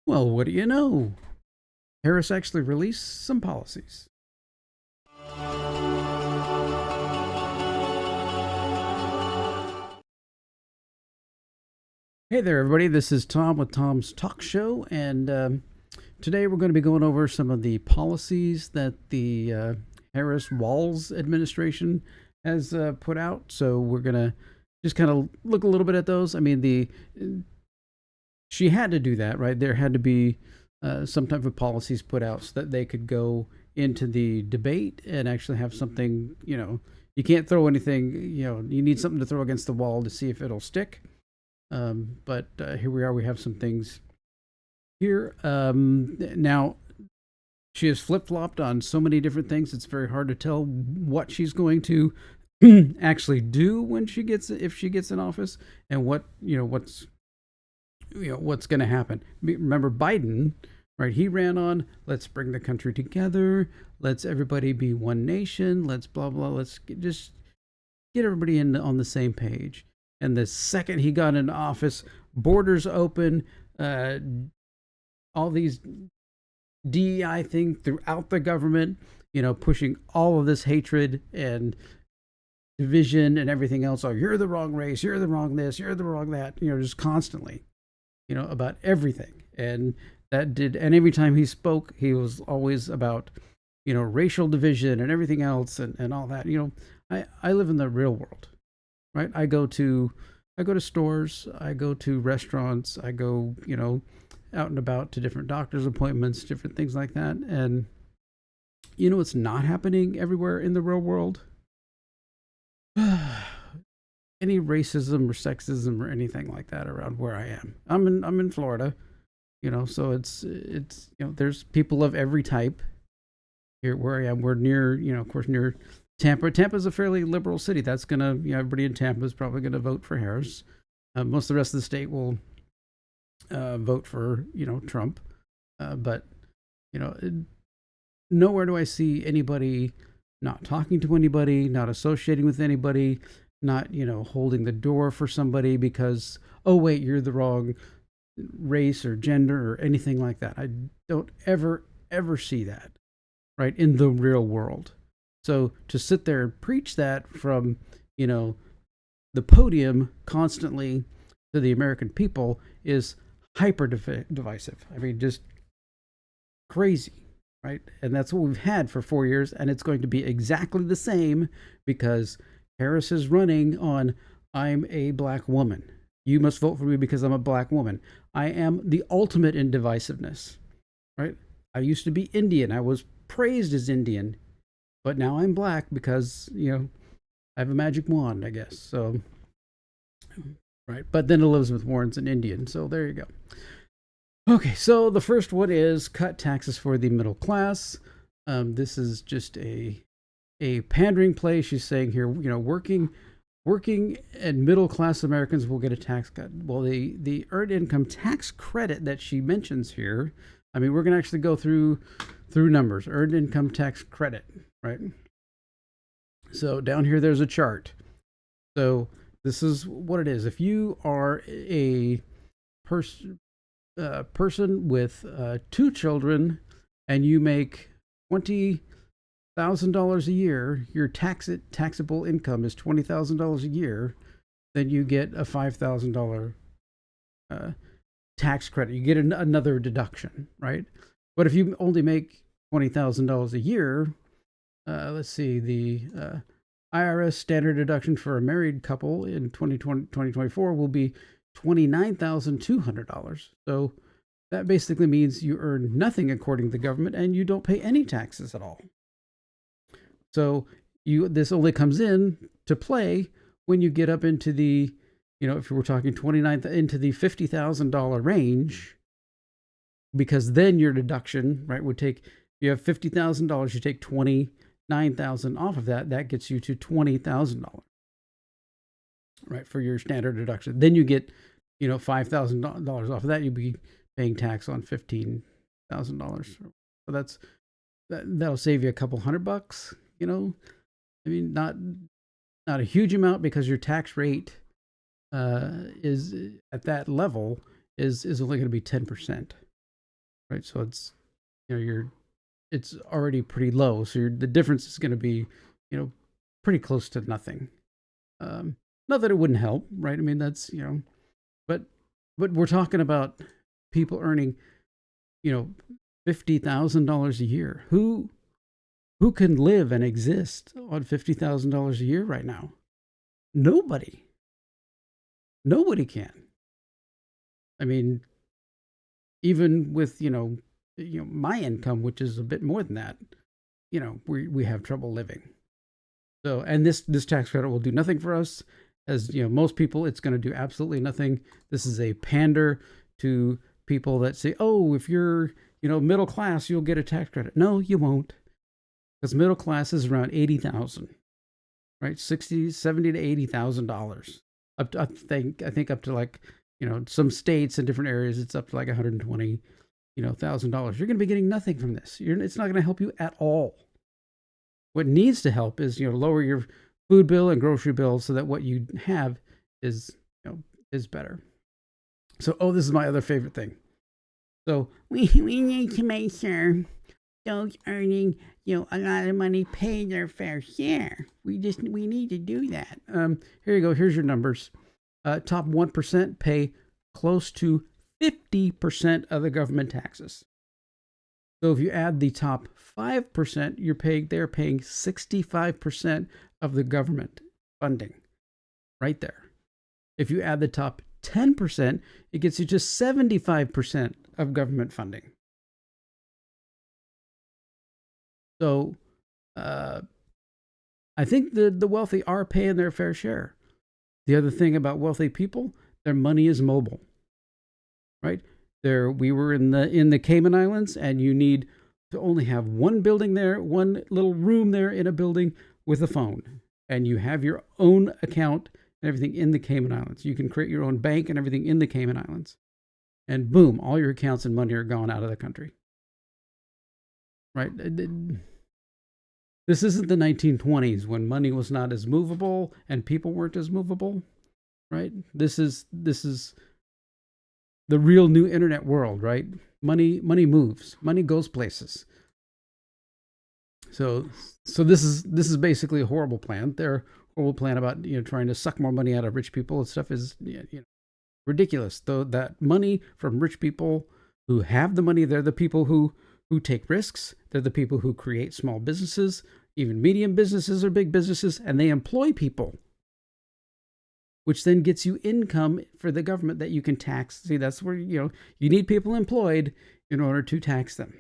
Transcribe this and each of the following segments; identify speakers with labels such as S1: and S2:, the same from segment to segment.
S1: Well, what do you know? Harris actually released some policies. Hey there, everybody. This is Tom with Tom's Talk Show, and today we're going to be going over some of the policies that the Harris Walz administration has put out. So we're going to just kind of look a little bit at those. I mean, the she had to do that, right? There had to be some type of policies put out so that they could go into the debate and actually have something. You can't throw anything. You need something to throw against the wall to see if it'll stick. But here we are. We have some things here. Now, she has flip flopped on so many different things. It's very hard to tell what she's going to actually do when if she gets in office, and what's going to happen. Remember Biden, right? He ran on, let's bring the country together. Let's everybody be one nation. Let's blah, blah. Let's just get everybody on the same page. And the second he got into office, borders open, all these DEI thing throughout the government, pushing all of this hatred and division and everything else. Oh, you're the wrong race, you're the wrong this, you're the wrong that, just constantly, about everything. And and every time he spoke, he was always about, racial division and everything else and all that. I live in the real world. Right. I go to stores, I go to restaurants, I go, out and about to different doctor's appointments, different things like that. And it's not happening everywhere in the real world. Any racism or sexism or anything like that around where I am. I'm in Florida, so it's there's people of every type here where I am. We're near, of course, near Tampa. Tampa's a fairly liberal city. That's going to, everybody in Tampa is probably going to vote for Harris. Most of the rest of the state will vote for, Trump. But, nowhere do I see anybody not talking to anybody, not associating with anybody, not, holding the door for somebody because, oh, wait, you're the wrong race or gender or anything like that. I don't ever see that, right, in the real world. So to sit there and preach that from, the podium constantly to the American people is hyper divisive. I mean, just crazy, right? And that's what we've had for 4 years, and it's going to be exactly the same because Harris is running on, I'm a black woman. You must vote for me because I'm a black woman. I am the ultimate in divisiveness, right? I used to be Indian. I was praised as Indian. But now I'm black because, I have a magic wand, I guess. So, right. But then Elizabeth Warren's an Indian. So there you go. Okay. So the first one is cut taxes for the middle class. This is just a pandering play. She's saying here, working and middle class Americans will get a tax cut. Well, the earned income tax credit that she mentions here, I mean, we're going to actually go through numbers. Earned income tax credit. Right. So down here, there's a chart. So this is what it is. If you are a person with 2 children and you make $20,000 a year, your taxable income is $20,000 a year, then you get a $5,000 tax credit. You get another deduction, right? But if you only make $20,000 a year, let's see, the IRS standard deduction for a married couple in 2024 will be $29,200. So that basically means you earn nothing according to the government and you don't pay any taxes at all. So this only comes in to play when you get up into the, if you were talking into the $50,000 range, because then your deduction, right, would take, you have $50,000, you take $29,000 off of that, that gets you to $20,000, right, for your standard deduction. Then you get, $5,000 off of that. You'd be paying tax on $15,000. So that'll save you a couple $100. I mean, not a huge amount because your tax rate is at that level is only going to be 10%. right? So it's, it's already pretty low. So the difference is going to be, pretty close to nothing. Um, Not that it wouldn't help, right? I mean, that's, but we're talking about people earning, you know, $50,000 a year. Who can live and exist on $50,000 a year right now? Nobody. Nobody can. I mean, even with my income, which is a bit more than that, we have trouble living. So, and this tax credit will do nothing for us. As most people, it's going to do absolutely nothing. This is a pander to people that say, "Oh, if you're middle class, you'll get a tax credit." No, you won't, because middle class is around 80,000, right? 60, 70 to $80,000. Up to, I think up to like some states and different areas, it's up to like 120 $1,000. You're going to be getting nothing from this. It's not going to help you at all. What needs to help is lower your food bill and grocery bill so that what you have is is better. So, this is my other favorite thing. So we need to make sure those earning a lot of money pay their fair share. We need to do that. Here you go. Here's your numbers. Top 1% pay close to 50% of the government taxes. So if you add the top 5%, they're paying 65% of the government funding right there. If you add the top 10%, it gets you to 75% of government funding. So I think the wealthy are paying their fair share. The other thing about wealthy people, their money is mobile, right? We were in the Cayman Islands, and you need to only have one building there, one little room there in a building with a phone, and you have your own account and everything in the Cayman Islands. You can create your own bank and everything in the Cayman Islands, and boom, all your accounts and money are gone out of the country, right? This isn't the 1920s when money was not as movable and people weren't as movable, right? This is the real new internet world, right? Money moves. Money goes places. So this is basically a horrible plan. Their horrible plan about trying to suck more money out of rich people and stuff is ridiculous. Though that money from rich people who have the money, they're the people who take risks. They're the people who create small businesses, even medium businesses or big businesses, and they employ people, which then gets you income for the government that you can tax. See, that's where you need people employed in order to tax them,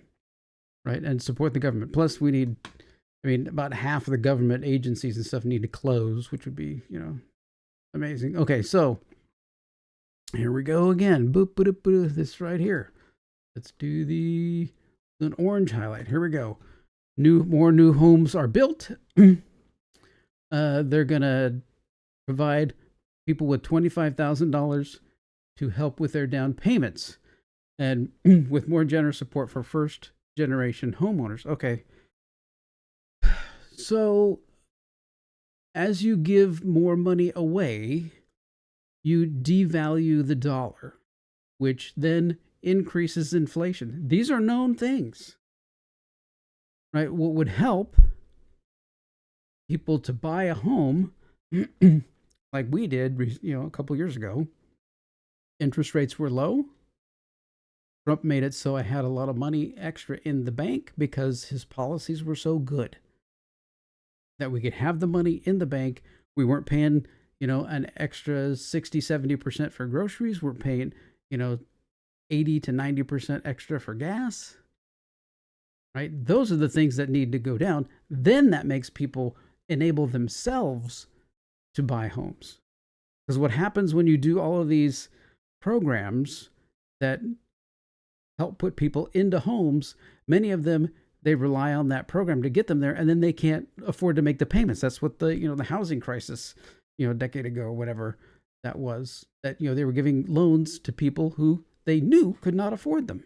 S1: right, and support the government. Plus, we need, about half of the government agencies and stuff need to close, which would be amazing. Okay, so here we go again. Boop, boop, boop, this right here. Let's do an orange highlight. Here we go. More new homes are built. They're gonna provide people with $25,000 to help with their down payments, and with more generous support for first generation homeowners. Okay. So as you give more money away, you devalue the dollar, which then increases inflation. These are known things, right? What would help people to buy a home like we did, a couple years ago, interest rates were low. Trump made it so I had a lot of money extra in the bank because his policies were so good that we could have the money in the bank. We weren't paying, an extra 60, 70% for groceries. We're paying, 80 to 90% extra for gas, right? Those are the things that need to go down. Then that makes people enable themselves to buy homes. Because what happens when you do all of these programs that help put people into homes, many of them, they rely on that program to get them there, and then they can't afford to make the payments. That's what the housing crisis, a decade ago or whatever that was, that they were giving loans to people who they knew could not afford them.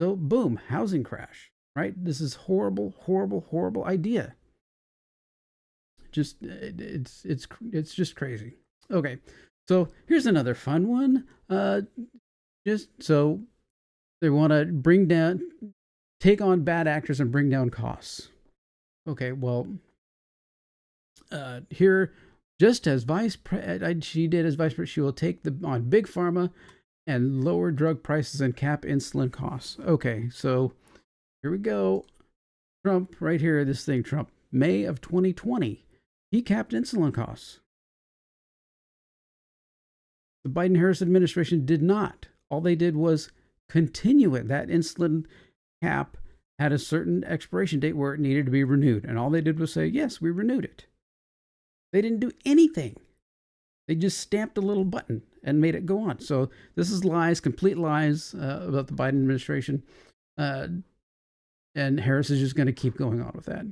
S1: So boom, housing crash, right? This is horrible, horrible, horrible idea. It's just crazy. Okay, so here's another fun one. Just so They want to take on bad actors and bring down costs. Okay, well, here, just as she did as vice president, she will take on big pharma and lower drug prices and cap insulin costs. Okay, so here we go. Trump, right here, this thing, Trump, May of 2020, he capped insulin costs. The Biden-Harris administration did not. All they did was continue it. That insulin cap had a certain expiration date where it needed to be renewed. And all they did was say, yes, we renewed it. They didn't do anything. They just stamped a little button and made it go on. So this is lies, complete lies about the Biden administration. And Harris is just going to keep going on with that.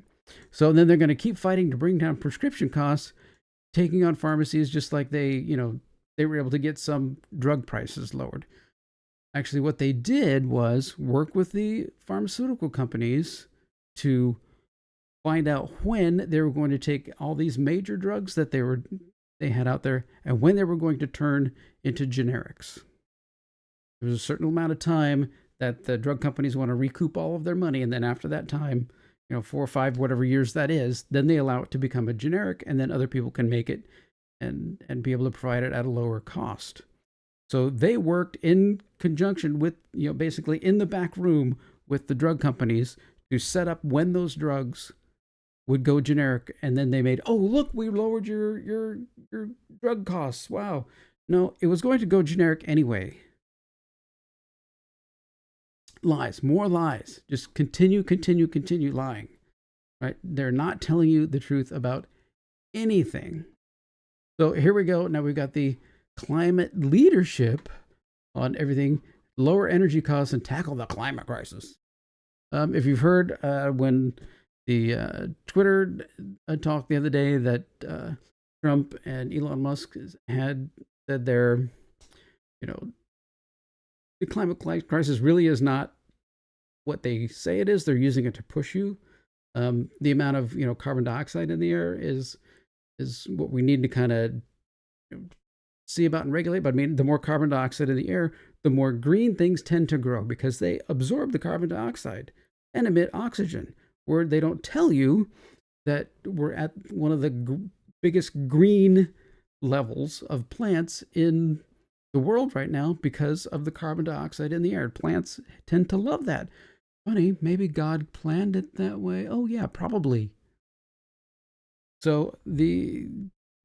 S1: So then they're going to keep fighting to bring down prescription costs, taking on pharmacies just like they were able to get some drug prices lowered. Actually, what they did was work with the pharmaceutical companies to find out when they were going to take all these major drugs that they had out there and when they were going to turn into generics. There was a certain amount of time that the drug companies want to recoup all of their money, and then after that time, 4 or 5, whatever years that is, then they allow it to become a generic, and then other people can make it and be able to provide it at a lower cost. So they worked in conjunction with, basically in the back room with the drug companies to set up when those drugs would go generic, and then they made, oh, look, we lowered your drug costs. Wow. No, it was going to go generic anyway. Lies, more lies. Just continue lying. Right? They're not telling you the truth about anything. So here we go. Now we've got the climate leadership on everything, lower energy costs and tackle the climate crisis. If you've heard when the Twitter talk the other day that Trump and Elon Musk had said the climate crisis really is not what they say it is. They're using it to push you. The amount of carbon dioxide in the air is what we need to kind of see about and regulate. But I mean, the more carbon dioxide in the air, the more green things tend to grow because they absorb the carbon dioxide and emit oxygen. Where they don't tell you that we're at one of the biggest green levels of plants in the world right now because of the carbon dioxide in the air. Plants tend to love that. Funny, maybe God planned it that way. Oh yeah, probably. So the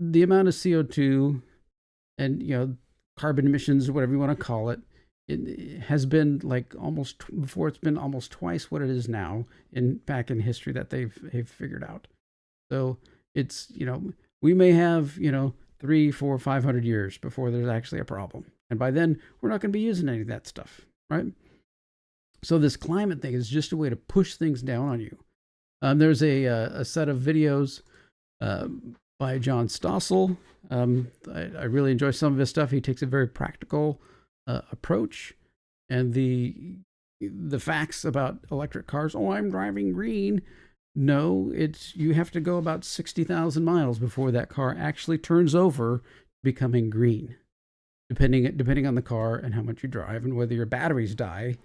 S1: amount of CO2 and carbon emissions, or whatever you want to call it, it has been like it's been almost twice what it is now back in history that they've figured out. So it's we may have 3, 4, 500 years before there's actually a problem, and by then we're not going to be using any of that stuff, right? So this climate thing is just a way to push things down on you. There's a set of videos by John Stossel. I really enjoy some of his stuff. He takes a very practical approach, and the facts about electric cars. Oh, I'm driving green. No, you have to go about 60,000 miles before that car actually turns over, becoming green, depending on the car and how much you drive and whether your batteries die,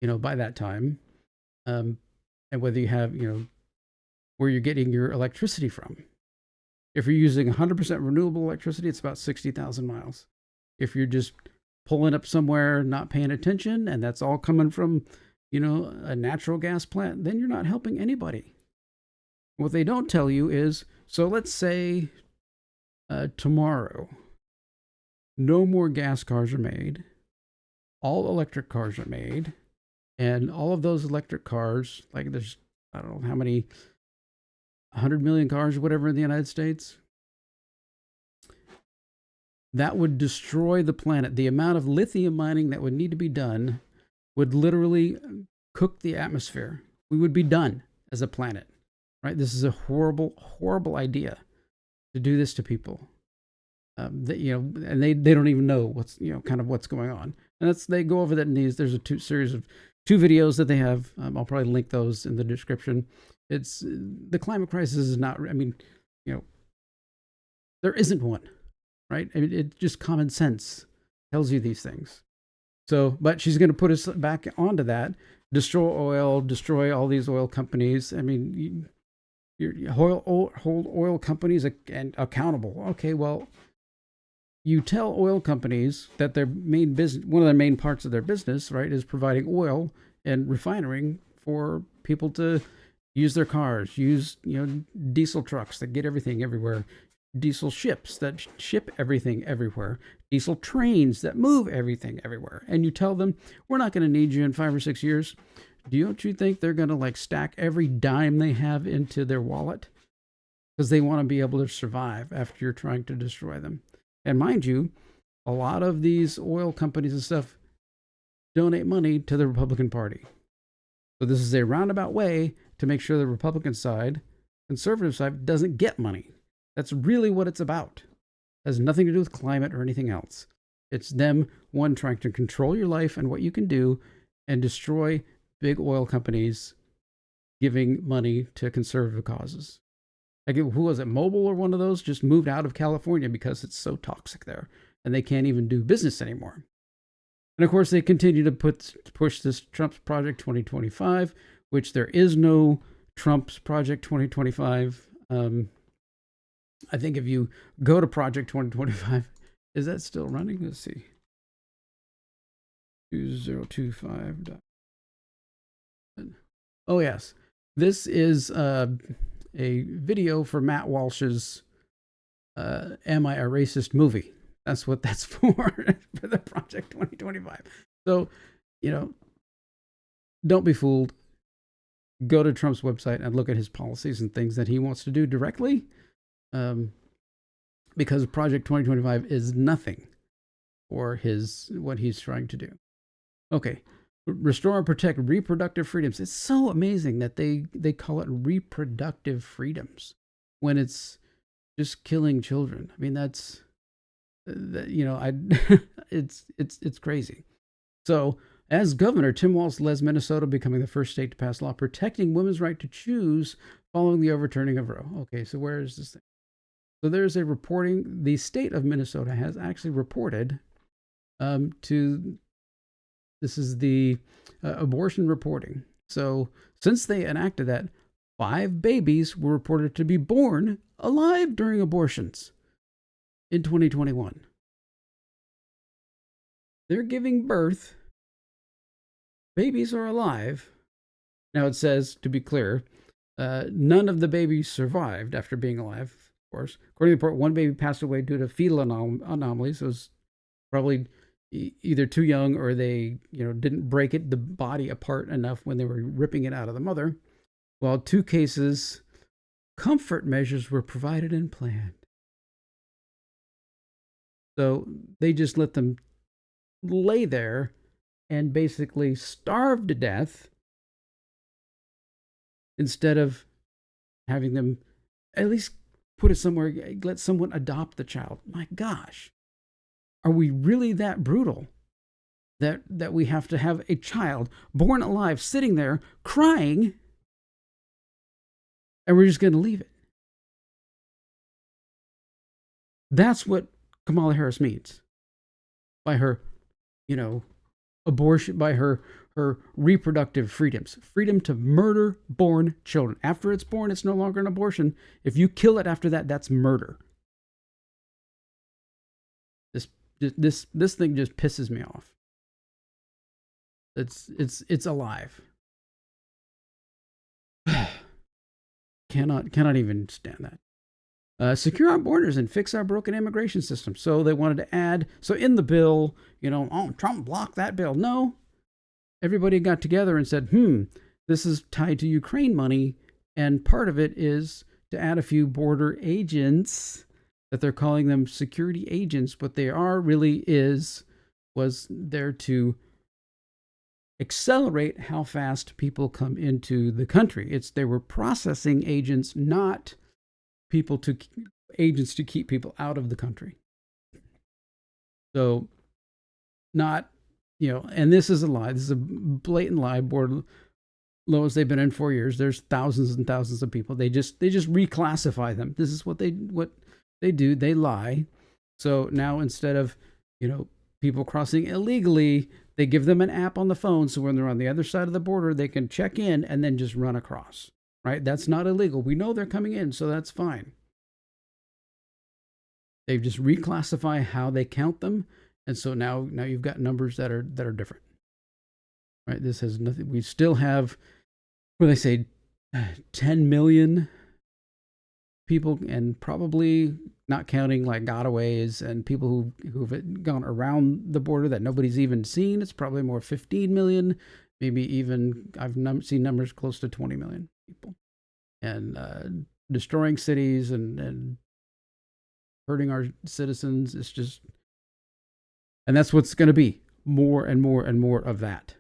S1: by that time, and whether you have, where you're getting your electricity from. If you're using 100% renewable electricity, it's about 60,000 miles. If you're just pulling up somewhere, not paying attention, and that's all coming from, a natural gas plant, then you're not helping anybody. What they don't tell you is, so let's say tomorrow, no more gas cars are made, all electric cars are made, and all of those electric cars, like there's, I don't know how many, 100 million cars or whatever in the United States, that would destroy the planet. The amount of lithium mining that would need to be done would literally cook the atmosphere. We would be done as a planet, right? This is a horrible, horrible idea to do this to people. And they don't even know what's going on. And they go over that in these. There's a series of 2 videos that they have. I'll probably link those in the description. It's the climate crisis is not. I mean, there isn't one. Right? I mean, it just common sense tells you these things. So, but she's going to put us back onto that, destroy oil, destroy all these oil companies. I mean, you hold oil companies accountable. Okay, well, you tell oil companies that their main business, one of the main parts of their business, right, is providing oil and refining for people to use their cars, use diesel trucks that get everything everywhere, diesel ships that ship everything everywhere, diesel trains that move everything everywhere. And you tell them, we're not going to need you in 5 or 6 years. Don't you think they're going to like stack every dime they have into their wallet? Because they want to be able to survive after you're trying to destroy them. And mind you, a lot of these oil companies and stuff donate money to the Republican Party. So this is a roundabout way to make sure the Republican side, conservative side, doesn't get money. That's really what it's about. It has nothing to do with climate or anything else. It's them, one, trying to control your life and what you can do and destroy big oil companies giving money to conservative causes. Like, who was it? Mobil or one of those just moved out of California because it's so toxic there and they can't even do business anymore. And of course, they continue to push this Trump's Project 2025, which there is no Trump's Project 2025. I think if you go to Project 2025, is that still running? Let's see. 2025. Oh, yes. This is a video for Matt Walsh's Am I a Racist movie? That's what that's for the Project 2025. So, don't be fooled. Go to Trump's website and look at his policies and things that he wants to do directly. Because Project 2025 is nothing for what he's trying to do. Okay. Restore and protect reproductive freedoms. It's so amazing that they call it reproductive freedoms when it's just killing children. I mean, it's crazy. So, as governor, Tim Walz led Minnesota, becoming the first state to pass law protecting women's right to choose following the overturning of Roe. Okay, so where is this thing? So there's a reporting. The state of Minnesota has actually reported this is the abortion reporting. So since they enacted that, 5 babies were reported to be born alive during abortions in 2021. They're giving birth. Babies are alive. Now it says, to be clear, none of the babies survived after being alive, of course. According to the report, 1 baby passed away due to fetal anomalies. It was probably either too young or they didn't break the body apart enough when they were ripping it out of the mother. While 2 cases, comfort measures were provided and planned. So they just let them lay there and basically starve to death instead of having them at least put it somewhere, let someone adopt the child. My gosh. Are we really that brutal that we have to have a child born alive sitting there crying and we're just going to leave it? That's what Kamala Harris means by her, abortion, by her reproductive freedoms. Freedom to murder born children. After it's born, it's no longer an abortion. If you kill it after that, that's murder. This thing just pisses me off. It's alive. Cannot even stand that. Secure our borders and fix our broken immigration system. So they wanted to add. So in the bill, Trump blocked that bill. No, everybody got together and said, this is tied to Ukraine money, and part of it is to add a few border agents. That they're calling them security agents, but they was there to accelerate how fast people come into the country. They were processing agents, not agents to keep people out of the country. So not, and this is a lie. This is a blatant lie. Board lowest they've been in 4 years. There's thousands and thousands of people. They just reclassify them. This is what they do. They lie. So now instead of, people crossing illegally, They give them an app on the phone, so when they're on the other side of the border, they can check in and then just run across, right? That's not illegal. We know they're coming in, so that's fine. They've just reclassify how they count them, and so now you've got numbers that are different, right? This has nothing. We still have, what they say, 10 million people, and probably not counting like gotaways and people who've gone around the border that nobody's even seen. It's probably more 15 million, maybe even I've seen numbers close to 20 million people, and destroying cities and hurting our citizens. It's just, and that's what's going to be, more and more and more of that.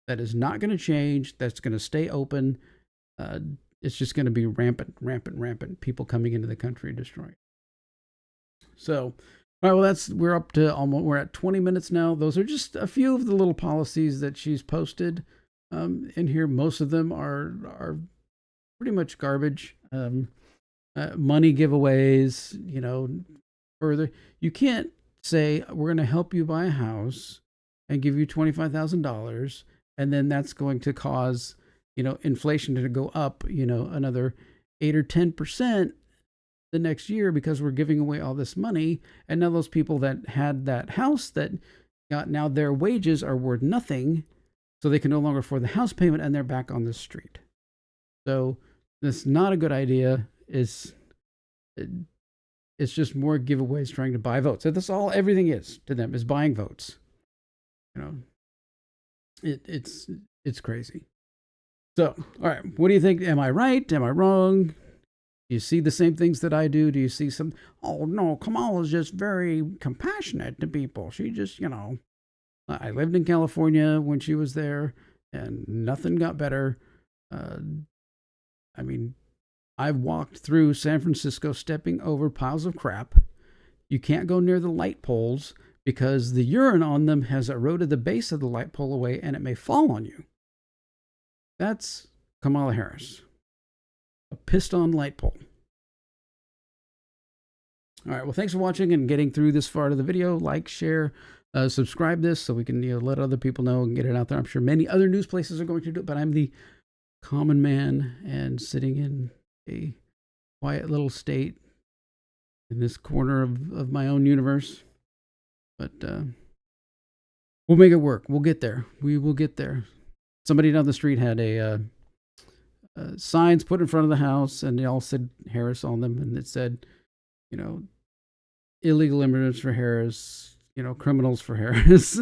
S1: That is not going to change. That's going to stay open. It's just going to be rampant, rampant, rampant. People coming into the country and destroying. So, all right, well, we're up to we're at 20 minutes now. Those are just a few of the little policies that she's posted in here. Most of them are pretty much garbage. Money giveaways, further. You can't say, we're going to help you buy a house and give you $25,000, and then that's going to cause, inflation to go up, another 8 or 10% the next year because we're giving away all this money. And now those people that had that house that got, now their wages are worth nothing, so they can no longer afford the house payment, and they're back on the street. So that's not a good idea. It's just more giveaways trying to buy votes. That's all everything is to them, is buying votes. It's crazy. So, all right, what do you think? Am I right? Am I wrong? Do you see the same things that I do? Do you see some, oh no, Kamala's just very compassionate to people. She just, I lived in California when she was there and nothing got better. I mean, I've walked through San Francisco stepping over piles of crap. You can't go near the light poles because the urine on them has eroded the base of the light pole away and it may fall on you. That's Kamala Harris. A pissed on light pole. All right. Well, thanks for watching and getting through this far of the video. Like, share, subscribe this so we can let other people know and get it out there. I'm sure many other news places are going to do it, but I'm the common man and sitting in a quiet little state in this corner of my own universe. But we'll make it work. We'll get there. We will get there. Somebody down the street had a signs put in front of the house, and they all said Harris on them, and it said, illegal immigrants for Harris, criminals for Harris.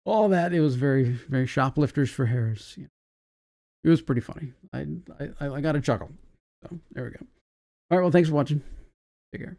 S1: All that. It was very, very shoplifters for Harris. It was pretty funny. I got a chuckle. So there we go. All right. Well, thanks for watching. Take care.